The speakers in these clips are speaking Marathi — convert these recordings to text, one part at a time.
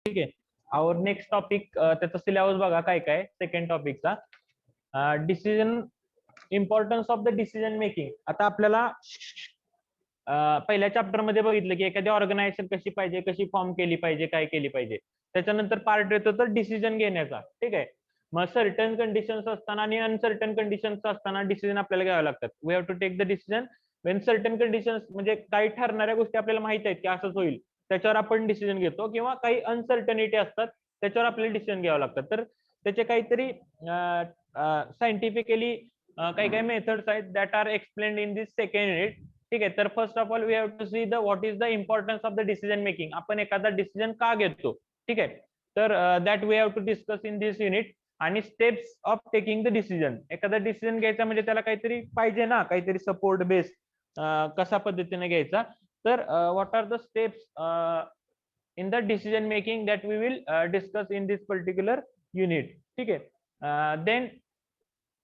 ठीक आहे. आवर नेक्स्ट टॉपिक, त्याचा सिलेबस बघा काय काय सेकंड टॉपिकचा, decision, importance of the decision making. आता आपल्याला पहिल्या चॅप्टर मध्ये बघितलं की एखादी ऑर्गनायझेशन कशी पाहिजे, कशी फॉर्म केली पाहिजे, काय केली पाहिजे. त्याच्यानंतर पार्ट येतो तर डिसिजन घेण्याचा. ठीक आहे. मग सर्टन कंडिशन्स असताना आणि अनसर्टन कंडिशन्स असताना डिसिजन आपल्याला घ्यावे लागतात. We have to take the decision when certain conditions, म्हणजे काही ठरणाऱ्या गोष्टी आपल्याला माहित आहेत की असंच होईल, त्याच्यावर आपण डिसिजन घेतो, किंवा काही अनसर्टनिटी असतात त्याच्यावर आपल्याला डिसिजन घ्यावं लागतात. तर त्याचे काहीतरी सायंटिफिकली काही काही मेथड्स आहेत that are explained in this second unit. ठीक आहे. तर first of all we have to see the what is the importance of the decision making. आपण एखादा डिसिजन का घेतो. ठीक आहे. तर that we have to discuss in this unit. आणि steps of taking the decision. एखादा डिसिजन घ्यायचा म्हणजे त्याला काहीतरी पाहिजे ना, काहीतरी सपोर्ट बेस, कशा पद्धतीने घ्यायचा. तर what are the steps in the decision making that we will discuss in this particular unit. ठीक आहे. Then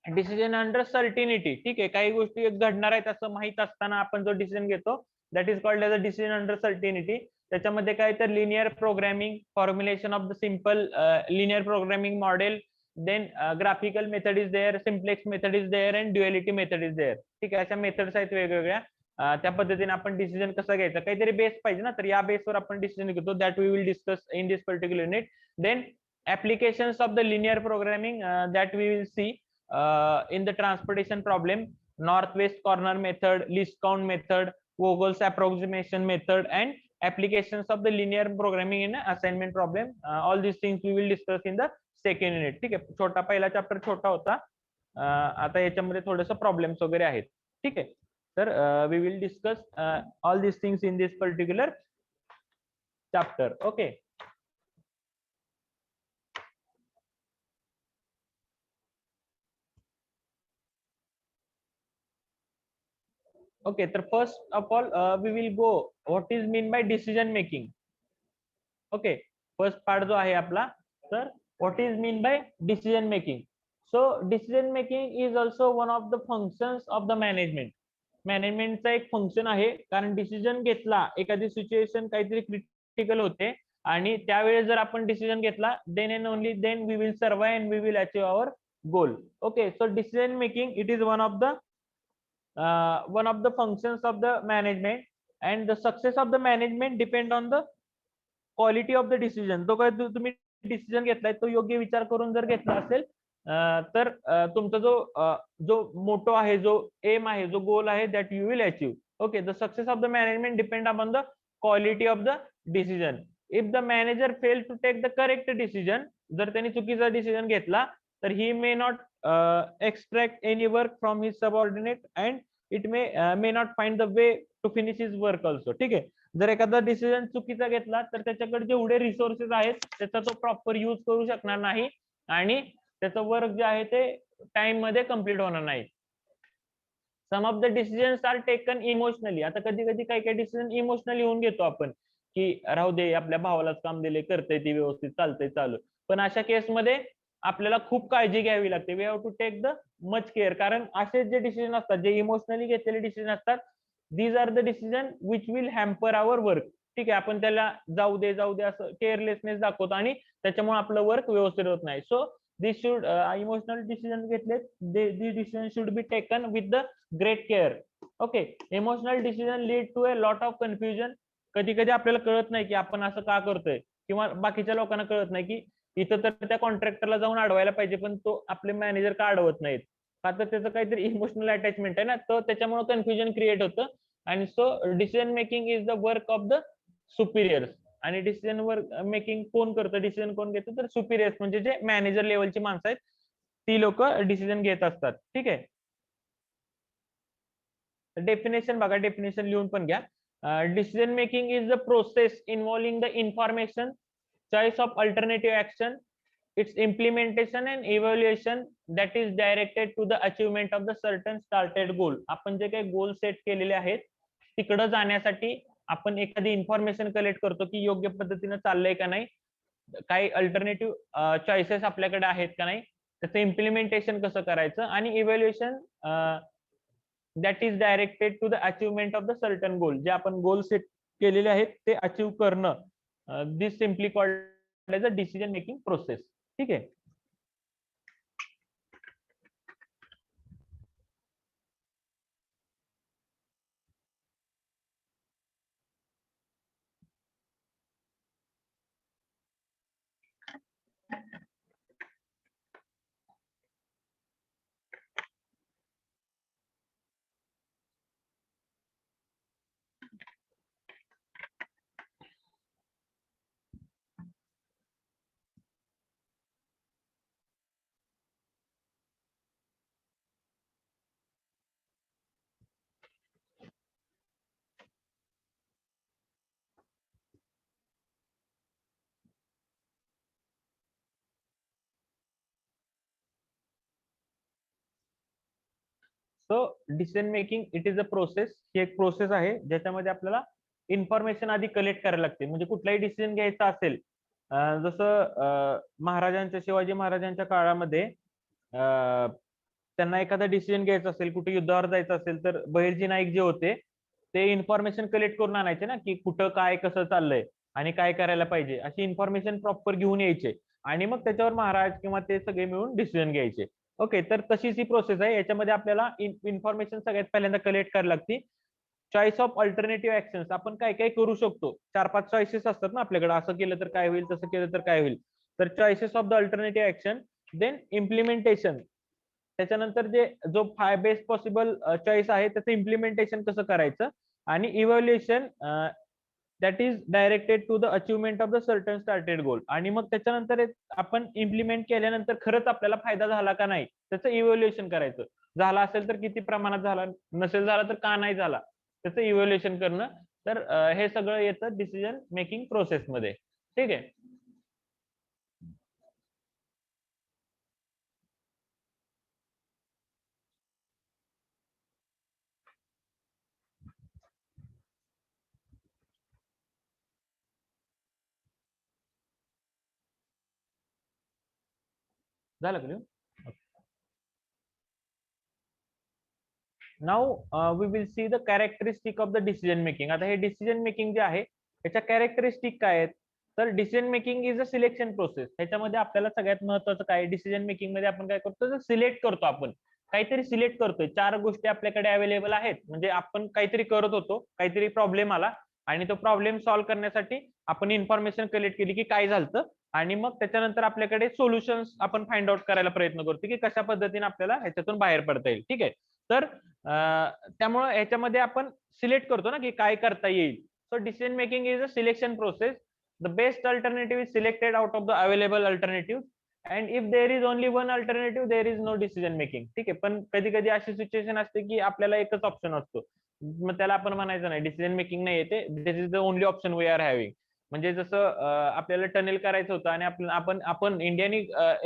decision under certainty. ठीक आहे. काही गोष्टी घडणार आहेत असं माहित असताना आपण जो डिसिजन घेतो that is called as a decision under certainty. त्याच्यामध्ये काय तर linear programming, formulation of the simple linear programming model, then graphical method is there, simplex method is there and duality method is there. ठीक आहे. अशा मेथड्स आहेत वेगवेगळ्या. त्या पद्धतीने आपण डिसिजन कसा घ्यायचा, काहीतरी बेस पाहिजे ना, तर या बेसवर आपण डिसिजन घेतो. That we will discuss in this particular unit. Then applications of the linear programming that we will see in the transportation problem, northwest corner method, least count method, Vogel's approximation method, and applications of the linear programming in assignment problem. All these things we will discuss in the second unit. ठीक आहे. छोटा पहिला चॅप्टर छोटा होता, आता याच्यामध्ये थोडस प्रॉब्लेम्स वगैरे आहेत. ठीक आहे. तर we will discuss all this things in this particular chapter. Okay. Okay, तर first of all we will go what is mean by decision making. Okay, first part जो आहे आपला, तर what is mean by decision making. So decision making is also one of the functions of the management. मॅनेजमेंटचा एक फंक्शन आहे, कारण डिसिजन घेतला, एखादी सिच्युएशन काहीतरी क्रिटिकल होते आणि त्यावेळेस जर आपण डिसिजन घेतला, then and only then we will survive and we will achieve our goal. Okay. So decision making it is one of the functions of the management, and the success of the management depend on the quality of the decision. तो काय तुम्ही डिसिजन घेतलाय तो योग्य विचार करून जर घेतला असेल, तर तुमचा जो मोटो आहे, जो एम आहे, जो गोल आहे, that you will achieve. Okay. The success of the management depend upon the quality of the decision. If the manager fail to take the correct decision, जर त्यांनी चुकीचा डिसिजन घेतला, तर he may not extract any work from his subordinate and it may not find the way to finish his work also. ठीक आहे. जर एखादा डिसिजन चुकीचा घेतला तर त्याच्याकडे जेवढे रिसोर्सेस आहेत त्याचा तो प्रॉपर युज करू शकणार नाही आणि त्याचं वर्क जे आहे ते टाइम मध्ये कम्प्लीट होणार नाही. Some of the decisions are taken emotionally. आता कधी कधी काही काही डिसिजन इमोशनली होऊन घेतो आपण, की राहू दे, आपल्या भावालाच काम दिले, करतंय ती व्यवस्थित, चालतंय चालू. पण अशा केसमध्ये आपल्याला खूप काळजी घ्यावी लागते. We have to take the much care, कारण असे जे डिसिजन असतात, जे इमोशनली घेतलेले डिसिजन असतात, these are the decision which will hamper our work. ठीक आहे. आपण त्याला जाऊ दे जाऊ दे असं केअरलेसनेस दाखवतो आणि त्याच्यामुळे आपलं वर्क व्यवस्थित होत नाही. So this should emotional decision घेतले, this decision should be taken with the great care. Okay. Emotional decision lead to a lot of confusion. कधी कधी आपल्याला कळत नाही की आपण असं का करतोय, किंवा बाकीच्या लोकांना कळत नाही की इथं तर त्या कॉन्ट्रॅक्टरला जाऊन अडवायला पाहिजे, पण तो आपले मॅनेजर का अडवत नाहीत, का तर त्याचं काहीतरी इमोशनल अटॅचमेंट आहे ना, तर त्याच्यामुळे कन्फ्युजन क्रिएट होतं. आणि so decision making is the work of the superiors. आणि डिसिजन वर्क मेकिंग कोण करतं, डिसिजन कोण घेतं, तर सुपिरियर्स म्हणजे जे मॅनेजर लेवलची माणसं आहेत ती लोक डिसिजन घेत असतात. ठीक आहे. डेफिनेशन बघा, डेफिनेशन लिहून पण घ्या. Decision making is the process involving the information, choice of alternative action, its implementation and evaluation that is directed to the achievement of the certain started goal. आपण जे काही गोल सेट केलेले आहेत तिकडे जाण्यासाठी आपण एखादी इन्फॉर्मेशन कलेक्ट करतो की योग्य पद्धतीने चाललंय का नाही, काही अल्टरनेटिव्ह चॉईसेस आपल्याकडे आहेत का नाही, त्याचं इम्प्लिमेंटेशन कसं करायचं, आणि evaluation that is directed to the achievement of the certain goal. जे आपण गोल सेट केलेले आहेत ते अचीव्ह करणं, this simply called as a decision making process. ठीक आहे. So decision making it is a process. ही एक प्रोसेस आहे ज्याच्यामध्ये आपल्याला इन्फॉर्मेशन आधी कलेक्ट करायला लागते. म्हणजे कुठलाही डिसिजन घ्यायचा असेल, जसं महाराजांच्या, शिवाजी महाराजांच्या काळामध्ये त्यांना एखादा डिसिजन घ्यायचा असेल, कुठे युद्धावर जायचं असेल, तर बहिर्जी नाईक जे होते ते इन्फॉर्मेशन कलेक्ट करून आणायचे ना, की कुठं काय कसं चाललंय आणि काय करायला पाहिजे, अशी इन्फॉर्मेशन प्रॉपर घेऊन यायचे आणि मग त्याच्यावर महाराज किंवा ते सगळे मिळून डिसिजन घ्यायचे. ओके, तर तशीच ही प्रोसेस आहे. याच्यामध्ये आपल्याला इन्फॉर्मेशन सगळ्यात पहिल्यांदा कलेक्ट करायला लागते. चॉईस ऑफ अल्टरनेटिव्ह ऍक्शन्स, आपण काय काय करू शकतो. 4-5 चॉईसेस असतात ना आपल्याकडे, असं केलं तर काय होईल, तसं केलं तर काय होईल. तर choices of the alternative action, then implementation. त्याच्यानंतर जो बेस्ट पॉसिबल चॉईस आहे त्याचं इम्प्लिमेंटेशन कसं करायचं, आणि evaluation that is directed to the achievement of the certain started goal. आणि मग त्याच्यानंतर आपण इम्प्लिमेंट केल्यानंतर खरंच आपल्याला फायदा झाला का नाही त्याचं इव्हॅल्युएशन करायचं. झाला असेल तर किती प्रमाणात झाला, नसेल झाला तर का नाही झाला, त्याचं इव्हॅल्युएशन करणं. तर हे सगळं येतं डिसिजन मेकिंग प्रोसेसमध्ये. ठीक आहे. झालं clear. Now we will see the characteristic of the decision making. आता हे डिसिजन मेकिंग जे आहे त्याच्या कॅरेक्टरिस्टिक काय आहेत, तर decision making is a selection process. ह्याच्यामध्ये आपल्याला सगळ्यात महत्वाचं काय, डिसिजन मेकिंग मध्ये आपण काय करतो, तर सिलेक्ट करतो. आपण काहीतरी सिलेक्ट करतोय. 4 गोष्टी आपल्याकडे अवेलेबल आहेत, म्हणजे आपण काहीतरी करत होतो, काहीतरी प्रॉब्लेम आला आणि तो प्रॉब्लेम सॉल्व्ह करण्यासाठी आपण इन्फॉर्मेशन कलेक्ट केली की काय झालं, आणि मग त्याच्यानंतर आपल्याकडे सोल्युशन्स आपण फाइंड आउट करायला प्रयत्न करतो की कशा पद्धतीने आपल्याला ह्याच्यातून बाहेर पडता येईल. ठीक आहे. तर त्यामुळे ह्याच्यामध्ये आपण सिलेक्ट करतो ना की काय करता येईल. So decision making is a selection process. The best alternative is selected out of the available alternative, and if there is only one alternative there is no decision making. ठीक आहे. पण कधी कधी अशी सिच्युएशन असते की आपल्याला एकच ऑप्शन असतो, मग त्याला आपण म्हणायचं नाही डिसिजन मेकिंग नाही येते, this is the only option we are having. म्हणजे जसं आपल्याला टनेल करायचं होतं आणि आपण इंडियानी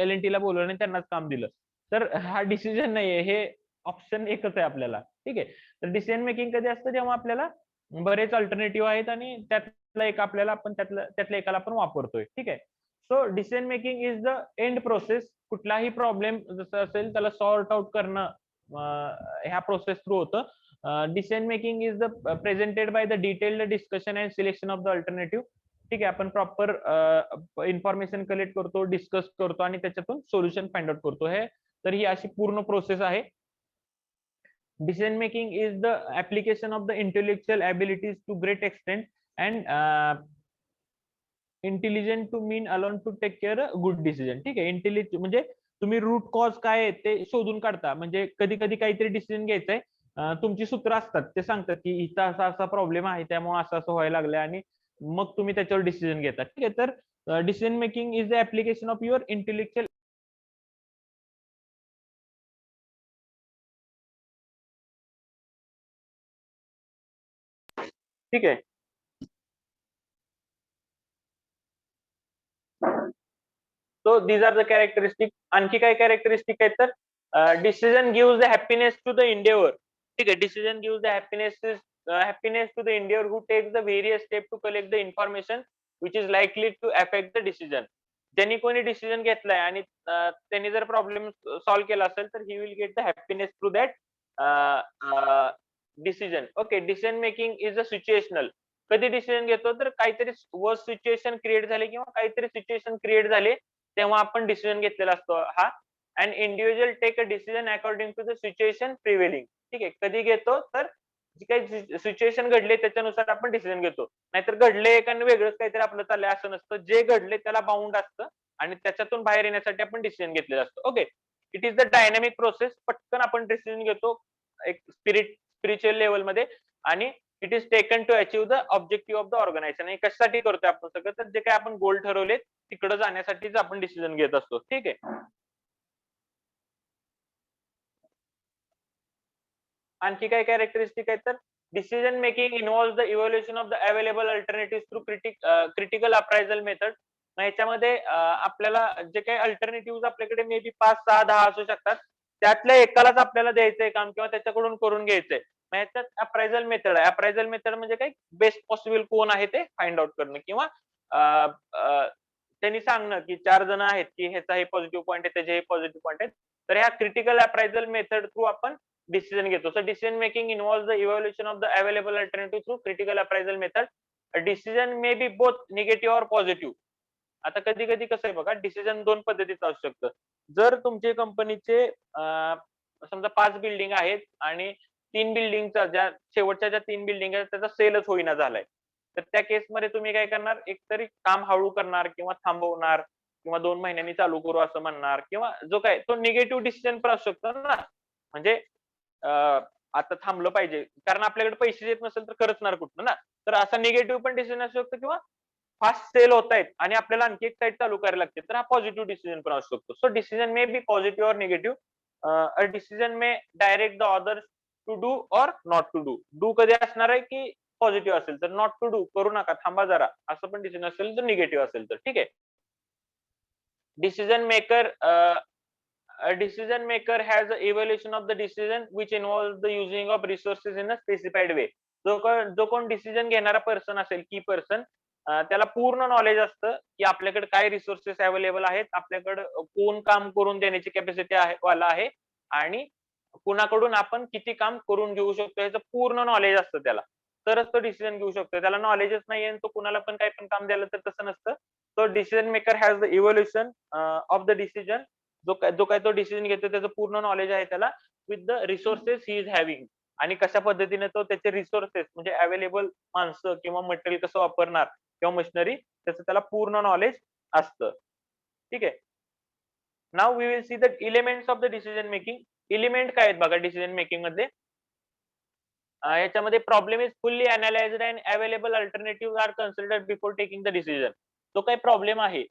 LNT ला बोलवलं आणि त्यांनाच काम दिलं, तर हा डिसिजन नाहीये, हे ऑप्शन एकच आहे आपल्याला. ठीक आहे. तर डिसिजन मेकिंग कधी असतं, जेव्हा आपल्याला बरेच अल्टरनेटिव्ह आहेत आणि त्यातला एक आपल्याला आपण त्यातल्या एकाला आपण वापरतोय. ठीक आहे. So decision making is the end process. कुठलाही प्रॉब्लेम जसं असेल त्याला सॉर्ट आउट करणं ह्या प्रोसेस थ्रू होतं. Decision making is the presented by the detailed discussion and selection of the alternative. ठीक आहे. आपण प्रॉपर इन्फॉर्मेशन कलेक्ट करतो, डिस्कस करतो आणि त्याच्यातून सोल्युशन फाइंड आउट करतो. हे तर ही अशी पूर्ण प्रोसेस आहे. Decision making is the application of the intellectual abilities to great extent and intelligent to mean alone to take care a good decision. ठीक आहे. इंटेलिजंट म्हणजे तुम्ही रूट कॉज काय आहे ते शोधून काढता. म्हणजे कधी कधी काहीतरी डिसिजन घ्यायचंय, तुमची सूत्र असतात, ते सांगतात की इथं असा असा प्रॉब्लेम आहे त्यामुळे असं असं व्हायला लागलं, आणि मग तुम्ही त्याच्यावर डिसिजन घेता. ठीक आहे. तर decision making is the application of your intellectual. ठीक आहे. So these are the characteristic. आणखी काय कॅरेक्टरिस्टिक आहेत, तर decision gives the happiness to the individual. ठीक आहे. Decision gives the happiness to the individual who takes the various step to collect the information which is likely to affect the decision. ज्यांनी कोणी डिसिजन घेतलाय आणि त्यांनी जर प्रॉब्लेम सॉल्व्ह केला असेल तर he will get the happiness through that decision. Okay. Decision making is a situational. कधी डिसिजन घेतो तर काहीतरी वर्स्ट सिच्युएशन क्रिएट झाले किंवा काहीतरी सिच्युएशन क्रिएट झाले तेव्हा आपण डिसिजन घेतलेला असतो हा. And individual take a decision according to the situation prevailing. ठीक आहे, कधी घेतो तर जी काही सिच्युएशन घडली त्याच्यानुसार आपण डिसिजन घेतो. नाहीतर घडले आणि वेगळंच काहीतरी आपलं चाललंय असं नसतं. जे घडले त्याला बाउंड असतं आणि त्याच्यातून बाहेर येण्यासाठी आपण डिसिजन घेतलेला असतो. Okay, it is the dynamic process. पटकन आपण डिसिजन घेतो एक स्पिरिच्युअल लेवलमध्ये आणि it is taken to achieve the objective of the organization. आणि कशासाठी करतोय आपण सगळं तर जे काही आपण गोल ठरवले तिकडे जाण्यासाठीच आपण डिसिजन घेत असतो. ठीक आहे. आणखी काय कॅरेक्टरिस्टिक आहे तर decision making involve the evaluation of the available alternative through critical appraisal method. ह्याच्यामध्ये आपल्याला जे काही अल्टरनेटिव्ह आपल्याकडे मे बी 5, 6, 10 असू शकतात. त्यातल्या एकालाच आपल्याला द्यायचंय काम किंवा त्याच्याकडून करून घ्यायचंय. मग ह्याच्यात अप्रायझल मेथड आहे. अप्रायझल मेथड म्हणजे काय बेस्ट पॉसिबल कोण आहे ते फाइंड आउट करणं किंवा त्यांनी सांगणं की 4 जण आहेत की ह्याचा हे पॉझिटिव्ह पॉईंट आहे त्याचे हे पॉझिटिव्ह पॉईंट आहेत. तर ह्या क्रिटिकल अप्रायझल मेथड थ्रू आपण डिसिजन घेतो. So decision making involve the evaluation of the available alternative through critical appraisal method. Decision may be both negative और पॉझिटिव्ह. आता कधी कधी कसं आहे बघा डिसिजन दोन पद्धतीचं असू शकतं. जर तुमच्या कंपनीचे समजा 5 बिल्डिंग आहेत आणि 3 बिल्डिंगचा ज्या शेवटच्या ज्या 3 बिल्डिंग आहेत त्याचा सेलच होईना झालाय. तर त्या केसमध्ये तुम्ही काय करणार एकतरी काम हळू करणार किंवा थांबवणार किंवा 2 महिन्यांनी चालू करू असं म्हणणार किंवा जो काय तो निगेटिव्ह डिसिजन पण असू शकतो ना. म्हणजे आता थांबलं पाहिजे कारण आपल्याकडे पैसे येत नसेल तर करणार कुठनं ना. तर असा निगेटिव्ह पण डिसिजन असू शकतो किंवा फास्ट सेल होत आहेत आणि आपल्याला आणखी एक साईड चालू करायला लागते तर हा पॉझिटिव्ह डिसिजन पण असू शकतो. So decision may be positive or negative. A decision may direct the others to do or not to do. Do कधी असणार आहे की पॉझिटिव्ह असेल तर नॉट टू डू करू नका थांबा जरा असं पण डिसिजन असेल तर निगेटिव्ह असेल तर. ठीक आहे. Decision maker a decision maker has an evaluation of the decision which involves the using of resources in a specified way. जो कोण डिसिजन घेणारा पर्सन असेल की पर्सन त्याला पूर्ण नॉलेज असतं की आपल्याकडे काय रिसोर्सेस अवेलेबल आहेत, आपल्याकडे कोण काम करून देण्याची कॅपॅसिटी आहे वाला आहे आणि कुणाकडून आपण किती काम करून घेऊ शकतो याचं पूर्ण नॉलेज असतं त्याला. तरच तो डिसिजन घेऊ शकतो. त्याला नॉलेजच नाही आणि तो कुणाला पण काही पण काम द्यायला तर तसं नसतं. तो decision maker has the evolution of the decision. जो काय तो डिसिजन घेतो त्याचं पूर्ण नॉलेज आहे त्याला with the resources he is having. आणि कशा पद्धतीने तो त्याचे रिसोर्सेस म्हणजे अवेलेबल माणसं किंवा मटेरियल कसं वापरणार किंवा मशिनरी त्याचं त्याला पूर्ण नॉलेज असतं. ठीक आहे. Now we will see the elements of the decision making. Element काय आहेत बघा डिसिजन मेकिंग मध्ये. याच्यामध्ये problem is fully analysed and available alternative are considered before taking the decision. तो काही प्रॉब्लेम आहे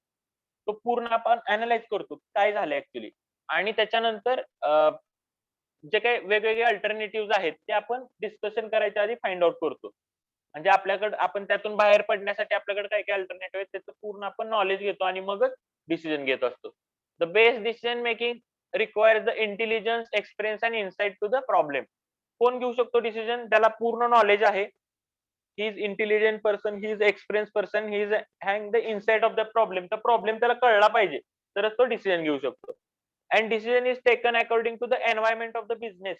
तो पूर्ण आपण अनालाइज करतो काय झालं ऍक्च्युली आणि त्याच्यानंतर जे काही वेगवेगळे अल्टरनेटिव्ह आहेत ते आपण डिस्कशन करायच्या आधी फाइंड आउट करतो. म्हणजे आपल्याकडे आपण त्यातून बाहेर पडण्यासाठी आपल्याकडे काय काय अल्टरनेटिव्ह आहेत त्याचं पूर्ण आपण नॉलेज घेतो आणि मगच डिसिजन घेत असतो. The best decision making requires the intelligence experience and insight to the problem. कोण घेऊ शकतो डिसिजन त्याला पूर्ण नॉलेज आहे. He is intelligent person, he is experience person, he is hang the insight of the problem. तर प्रॉब्लेम त्याला कळला पाहिजे तरच तो डिसिजन घेऊ शकतो. And decision is taken according to the environment of the business.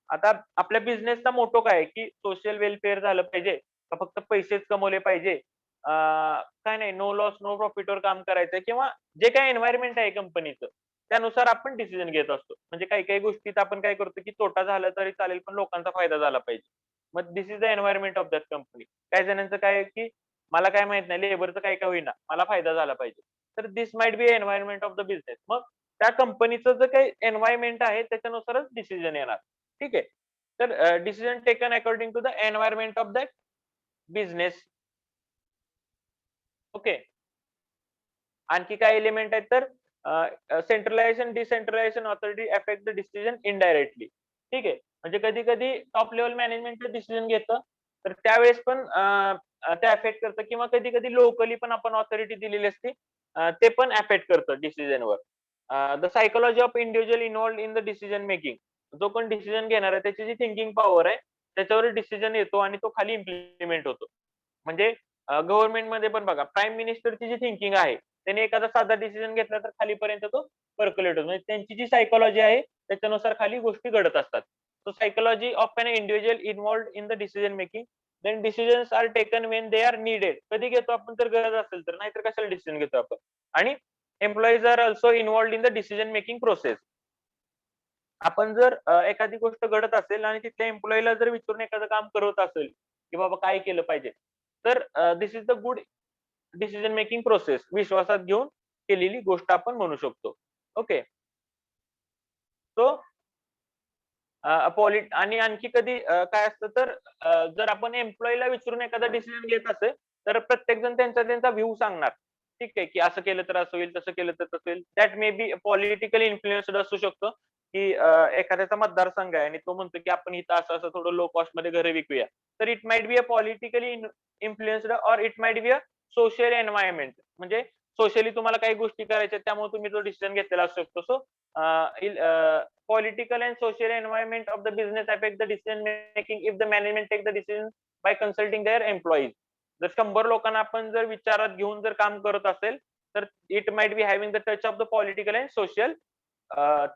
आता आपल्या बिझनेसचा मोटो काय आहे की सोशल वेलफेअर झालं पाहिजे का फक्त पैसेच कमवले पाहिजे काय नाही नो लॉस नो प्रॉफिटवर काम करायचंय किंवा जे काही एन्व्हायरमेंट आहे कंपनीचं त्यानुसार आपण डिसिजन घेत असतो. म्हणजे काही काही गोष्टीत आपण काय करतो की तोटा झाला तरी चालेल पण लोकांचा फायदा झाला पाहिजे. मग this is the environment of that company. काही जणांचं काय आहे की मला काय माहित नाही लेबरचं काय काय होईना मला फायदा झाला पाहिजे. तर this might be environment of the business. मग त्या कंपनीचं जे काही एन्व्हायरमेंट आहे त्याच्यानुसारच डिसिजन येणार. ठीक आहे. तर decision taken according to the environment of that business. Okay. आणखी काय एलिमेंट आहेत तर centralisation decentralisation authority affect the decision indirectly. ठीक आहे. म्हणजे कधी कधी टॉप लेवल मॅनेजमेंट डिसिजन घेतं तर त्यावेळेस पण ते अफेक्ट करतं किंवा कधी कधी लोकली पण आपण ऑथॉरिटी दिलेली असते ते पण अफेक्ट करतं डिसिजनवर. The psychology of individual involved in the decision making. जो कोण डिसिजन घेणार आहे त्याची जी थिंकिंग पॉवर आहे त्याच्यावर डिसिजन येतो आणि तो खाली इम्प्लिमेंट होतो. म्हणजे गव्हर्नमेंटमध्ये पण बघा प्राईम मिनिस्टरची जी थिंकिंग आहे त्यांनी एखादा साधा डिसिजन घेतला तर खालीपर्यंत तो पर्क्युलेट होतो. म्हणजे त्यांची जी सायकोलॉजी आहे त्याच्यानुसार खाली गोष्टी घडत असतात. So psychology of an individual involved in the decision making. Then decisions are taken when they are needed. कधी घेतो आपण तर गरज असेल तर, नाहीतर कशाला डिसिजन घेतो आपण. आणि employees are also involved in the decision making process. आपण जर एखादी गोष्ट घडत असेल आणि तिथल्या एम्प्लॉईला जर विचारून एखादं काम करत असेल, की बाबा काय केलं पाहिजे, तर this is the good decision making process. विश्वासात घेऊन केलेली गोष्ट आपण म्हणू शकतो. ओके. सो आणि आणखी कधी काय असतं तर जर आपण एम्प्लॉईला विचारून एखादा डिसिजन घेत असेल, तर प्रत्येक जण त्यांचा त्यांचा व्ह्यू सांगणार. ठीक आहे, की असं केलं तर असं होईल, तसं केलं तर तसं होईल. That may be politically influenced असू शकतो, की एखाद्याचा मतदारसंघ आहे आणि तो म्हणतो, की आपण इथं असं-असं थोडं लो कॉस्टमध्ये घरं विकूया. तर it might be a politically influenced or it might be a social environment. म्हणजे सोशली तुम्हाला काही गोष्टी करायच्या त्यामुळे तुम्ही तो डिसिजन घेतलेला असू शकतो. So political and social environment of the business affect the decision making if the management take the decision by consulting their employees. जर 100 लोकांना आपण जर विचारात घेऊन जर काम करत असेल, तर it might be having the touch of the political and social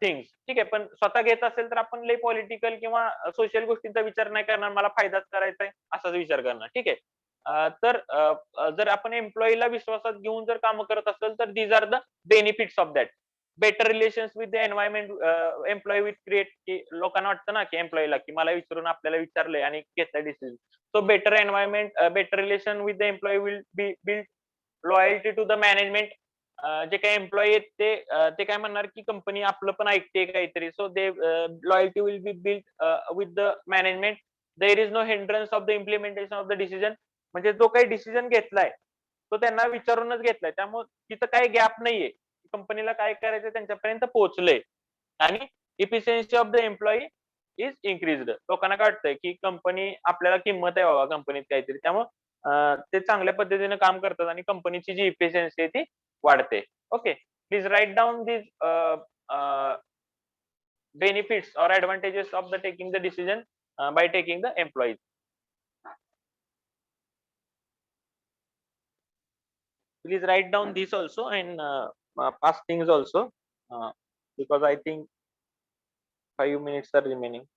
things. ठीक आहे. पण स्वतः घेत असेल तर आपण लय पॉलिटिकल किंवा सोशल गोष्टींचा विचार नाही करणार. मला फायदाच करायचा आहे असाच विचार करणार. ठीक आहे. तर जर आपण एम्प्लॉईला विश्वासात घेऊन जर कामं करत असेल, तर these are the benefits of that. Better relations with the environment employee with create, की लोकांना वाटतं ना, की एम्प्लॉईला की मला विचारून आपल्याला विचारलंय आणि घेतलाय decision. So better environment, better relation with the employee will be build loyalty to the management. जे काही एम्प्लॉई आहेत ते काय म्हणणार, की कंपनी आपलं पण ऐकते काहीतरी. So they loyalty will be build with the management. There is no hindrance of the implementation of the decision. म्हणजे जो काही डिसिजन घेतलाय, तो त्यांना विचारूनच घेतलाय. त्यामुळे तिथं काही गॅप नाहीये. कंपनीला काय करायचं त्यांच्यापर्यंत पोहोचलंय. आणि efficiency of the employee is increased. लोकांना काय वाटतंय, की कंपनी आपल्याला किंमत आहे बाबा कंपनीत काहीतरी. त्यामुळे ते चांगल्या पद्धतीने काम करतात आणि कंपनीची जी इफिशियन्सी आहे ती वाढते. Okay. Please write down these benefits or advantages of the taking the decision by taking the employees. Please write down this also and past things also, uh, because I think 5 minutes are remaining.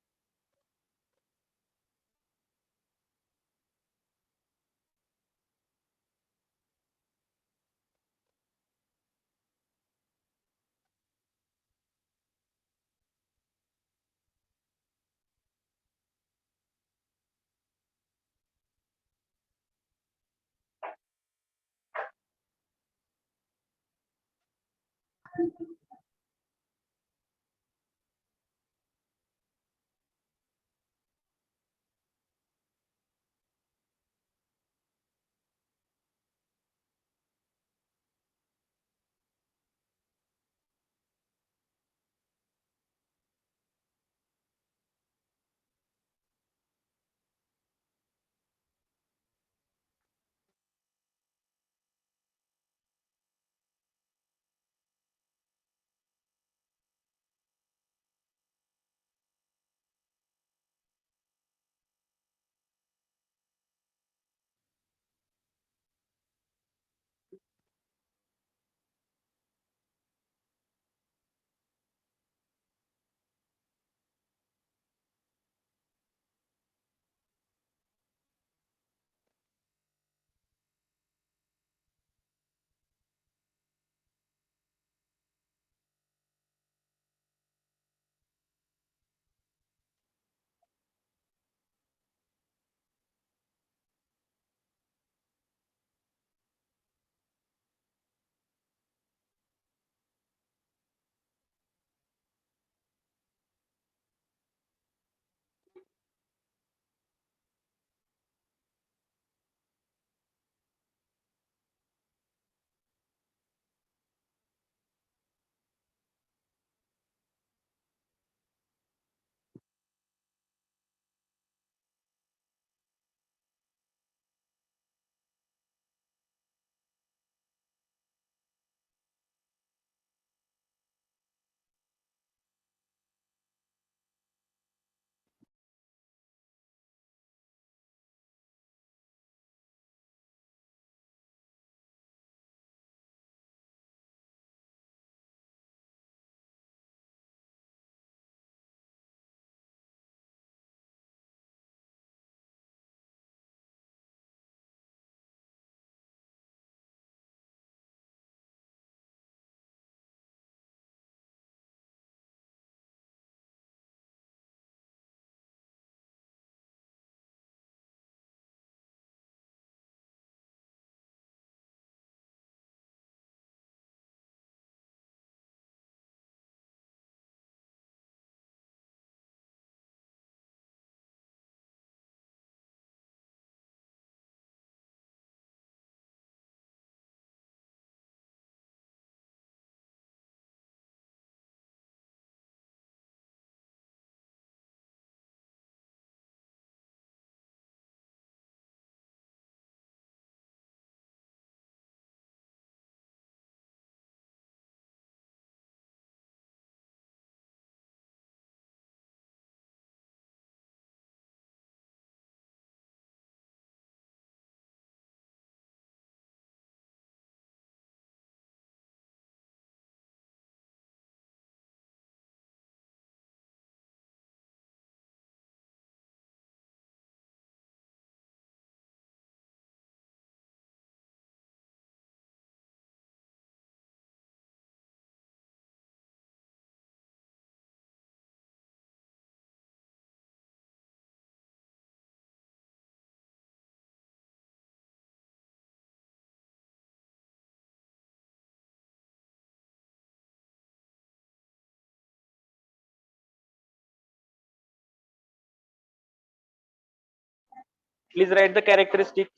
Please write the characteristics.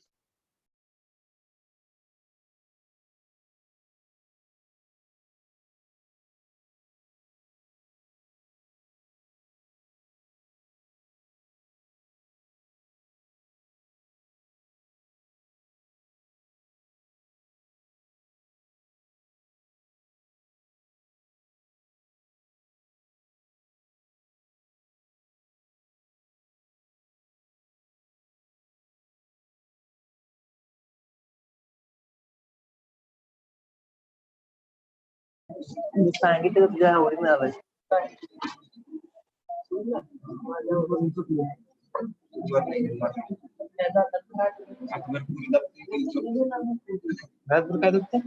सांगितलं तुझ्या आवडीनं आलंय. रातभर काय दुखतं?